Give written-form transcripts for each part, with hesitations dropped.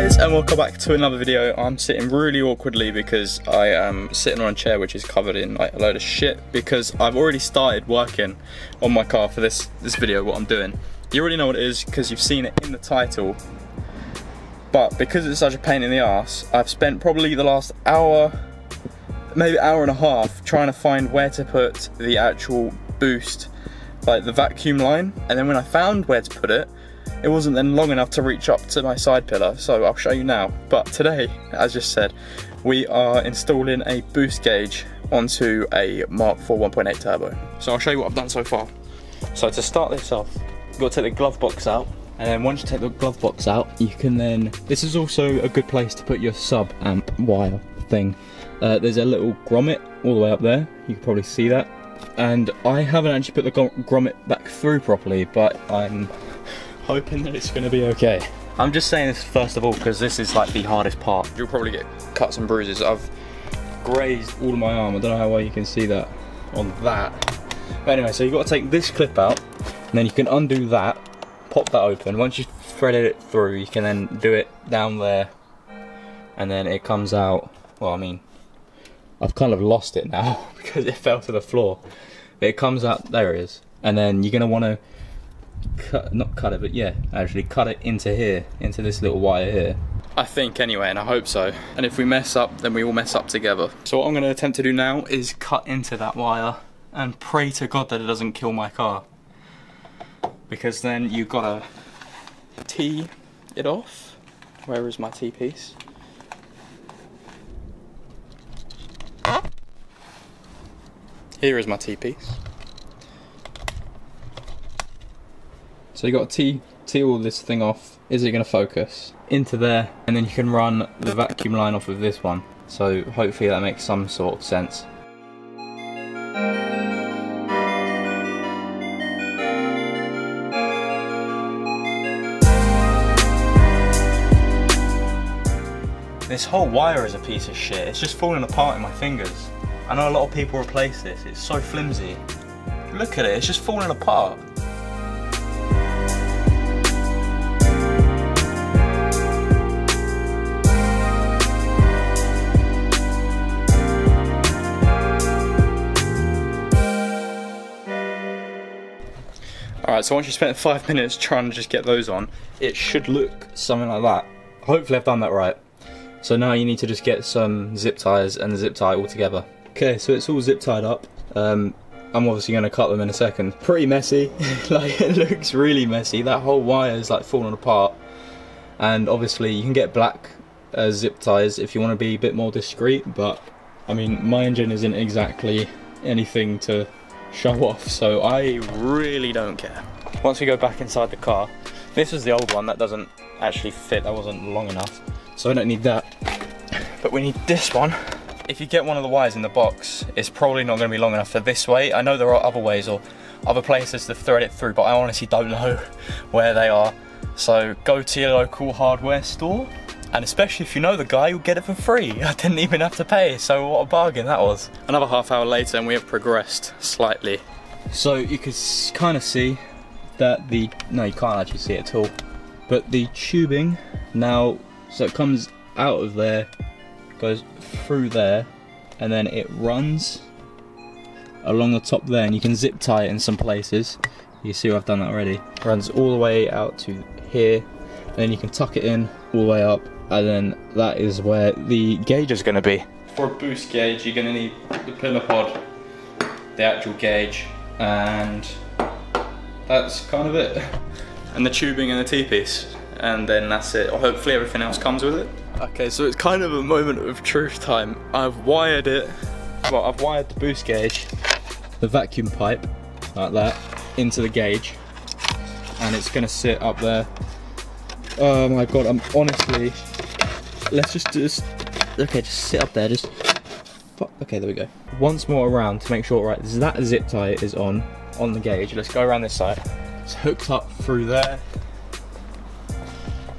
guys, and welcome back to another video. I'm sitting really awkwardly because I am sitting on a chair which is covered in like a load of shit because I've already started working on my car for this video, what I'm doing. You already know what it is because you've seen it in the title, but because it's such a pain in the ass, I've spent probably the last hour, maybe hour and a half trying to find where to put the actual boost, like the vacuum line, and then when I found where to put it, it wasn't then long enough to reach up to my side pillar, so I'll show you now. But today, as just said, we are installing a boost gauge onto a Mk4 1.8 turbo. So I'll show you what I've done so far. So to start this off, you've got to take the glove box out, and then once you take the glove box out, you can then, this is also a good place to put your sub amp wire thing. There's a little grommet all the way up there, you can probably see that. And I haven't actually put the grommet back through properly, but I'm hoping that it's going to be okay. I'm just saying this first of all because this is like the hardest part. You'll probably get cuts and bruises. I've grazed all of my arm. I don't know how well you can see that on that. But anyway, so you've got to take this clip out, and then you can undo that, pop that open. Once you've threaded it through, you can then do it down there, and then it comes out. Well, I mean, I've kind of lost it now because it fell to the floor. But it comes out, there it is. And then you're going to want to not cut it, but yeah, actually cut it into here, into this little wire here. I think anyway, and I hope so. And if we mess up, then we all mess up together. So what I'm going to attempt to do now is cut into that wire and pray to God that it doesn't kill my car. Because then you've got to tee it off. Where is my T-piece? Here is my T-piece. So you got to tee all this thing off. Is it going to focus? Into there, and then you can run the vacuum line off of this one. So hopefully that makes some sort of sense. This whole wire is a piece of shit. It's just falling apart in my fingers. I know a lot of people replace this. It's so flimsy. Look at it, it's just falling apart. Alright, so once you spent 5 minutes trying to just get those on, it should look something like that. Hopefully I've done that right. So now you need to just get some zip ties and the zip tie all together. Okay, so it's all zip tied up. I'm obviously going to cut them in a second. Pretty messy, like it looks really messy. That whole wire is like falling apart. And obviously you can get black zip ties if you want to be a bit more discreet, but I mean my engine isn't exactly anything to show off, so I really don't care. Once we go back inside the car, this was the old one that doesn't actually fit, that wasn't long enough, so I don't need that. But we need this one. If you get one of the wires in the box, it's probably not going to be long enough for this way. I know there are other ways or other places to thread it through, but I honestly don't know where they are. So go to your local hardware store, and especially if you know the guy, you'll get it for free. I didn't even have to pay, so what a bargain that was. Another half hour later and we have progressed slightly. So you can kind of see that no, you can't actually see it at all, but the tubing now, so it comes out of there, goes through there, and then it runs along the top there, and you can zip tie it in some places. You see I've done that already. Runs all the way out to here, and then you can tuck it in all the way up, and then that is where the gauge is going to be. For a boost gauge, you're going to need the pillar pod, the actual gauge, and that's kind of it. And the tubing and the T-piece, and then that's it. Hopefully everything else comes with it. Okay, so it's kind of a moment of truth time. I've wired it, well, I've wired the boost gauge, the vacuum pipe, like that, into the gauge, and it's going to sit up there. Oh my god, I'm honestly, let's just okay, just sit up there, just, okay, there we go. Once more around to make sure, right, that zip tie is on the gauge. Let's go around this side. It's hooked up through there,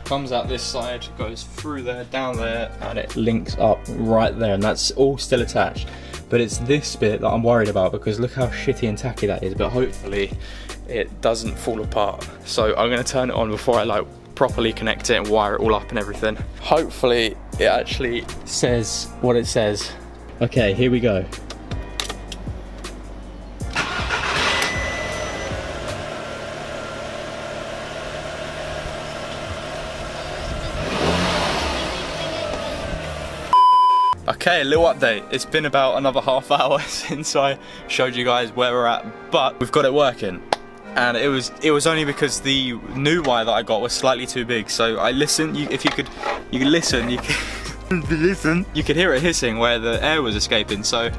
comes out this side, goes through there, down there, and it links up right there, and that's all still attached. But it's this bit that I'm worried about, because look how shitty and tacky that is, but hopefully it doesn't fall apart. So I'm going to turn it on before I like properly connect it and wire it all up and everything. Hopefully it actually says what it says. Okay, here we go. Okay, a little update. It's been about another half hour since I showed you guys where we're at, but we've got it working. And it was only because the new wire that I got was slightly too big. So I listened. If you could listen, you could listen. You could hear it hissing where the air was escaping. So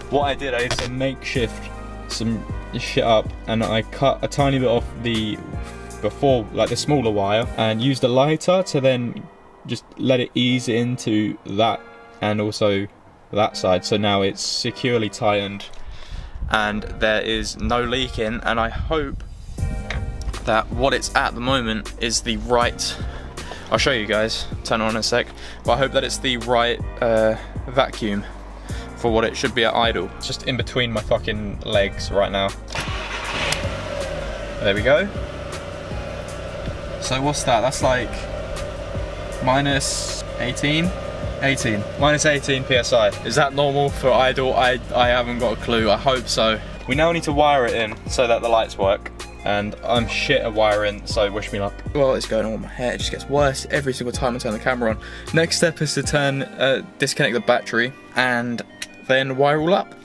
what I did, I used to makeshift some shit up, and I cut a tiny bit off the like the smaller wire, and used a lighter to then just let it ease into that and also that side. So now it's securely tightened and there is no leaking, and I hope that what it's at the moment is the right, I'll show you guys, turn it on in a sec, but I hope that it's the right vacuum for what it should be at idle. It's just in between my fucking legs right now. There we go. So what's that? That's like minus 18? 18. Minus 18 PSI. Is that normal for idle? I haven't got a clue. I hope so. We now need to wire it in so that the lights work. And I'm shit at wiring, so wish me luck. Well, it's going on with my hair. It just gets worse every single time I turn the camera on. Next step is to disconnect the battery and then wire all up.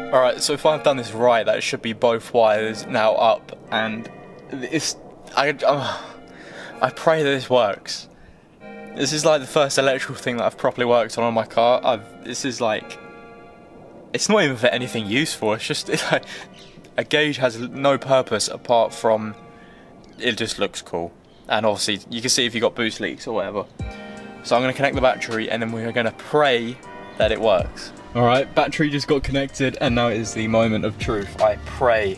Alright, so if I've done this right, that should be both wires now up, and I pray that this works. This is like the first electrical thing that I've properly worked on my car. This is like, it's not even for anything useful, it's just, like, a gauge has no purpose apart from, it just looks cool. And obviously, you can see if you've got boost leaks or whatever. So I'm going to connect the battery, and then we're going to pray that it works. Alright, battery just got connected, and now is the moment of truth. I pray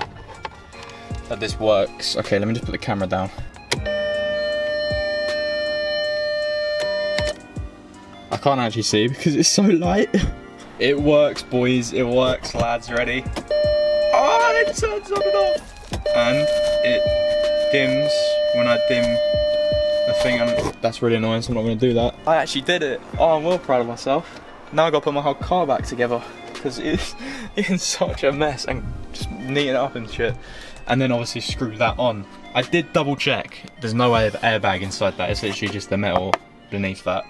that this works. Okay, let me just put the camera down. I can't actually see because it's so light. It works, boys. It works, lads. Ready? Oh, it turns on and off. And it dims when I dim the thing. And that's really annoying, so I'm not going to do that. I actually did it. Oh, I'm well proud of myself. Now I've got to put my whole car back together because it's in such a mess, and just neaten it up and shit. And then obviously screw that on. I did double check. There's no way of airbag inside that. It's literally just the metal beneath that.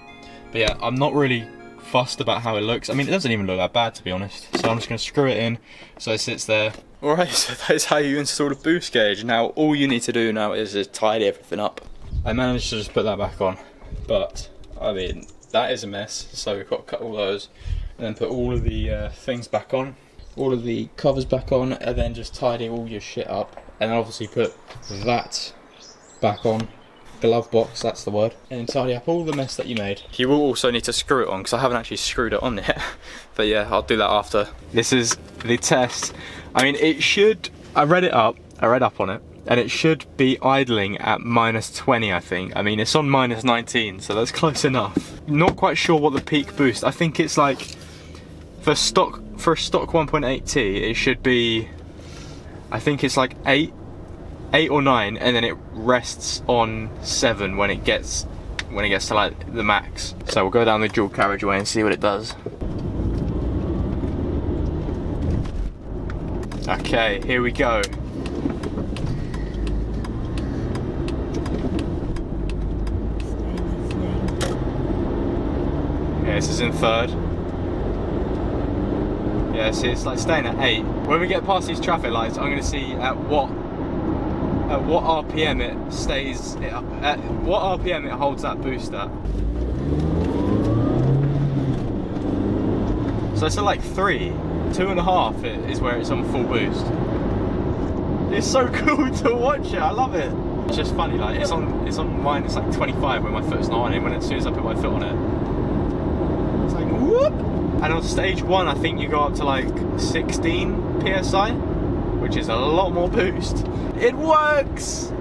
But yeah, I'm not really fussed about how it looks. I mean, it doesn't even look that bad, to be honest. So I'm just going to screw it in so it sits there. Alright, so that is how you install a boost gauge. Now all you need to do now is just tidy everything up. I managed to just put that back on, but I mean, that is a mess. So we've got to cut all those and then put all of the things back on, all of the covers back on, and then just tidy all your shit up. And then obviously put that back on. Glove box, that's the word. And tidy up all the mess that you made. You will also need to screw it on, because I haven't actually screwed it on yet. But yeah, I'll do that after. This is the test. I mean, it should, I read up on it, and it should be idling at -20, I think. I mean, it's on -19, so that's close enough. Not quite sure what the peak boost, I think it's like, for a stock 1.8T, it should be, I think it's like 8 or 9, and then it rests on 7 when it gets to like the max. So we'll go down the dual carriageway and see what it does. Okay, here we go. Yeah, this is in 3rd. Yeah, see, it's like staying at 8. When we get past these traffic lights, I'm going to see at what RPM it stays, at what RPM it holds that boost at. So it's at like 3, 2.5 is where it's on full boost. It's so cool to watch it. I love it. It's just funny. Like it's on mine. It's like 25 when my foot's not on it. When as soon as I put my foot on it, it's like whoop. And on stage 1, I think you go up to like 16 psi, which is a lot more boost. It works.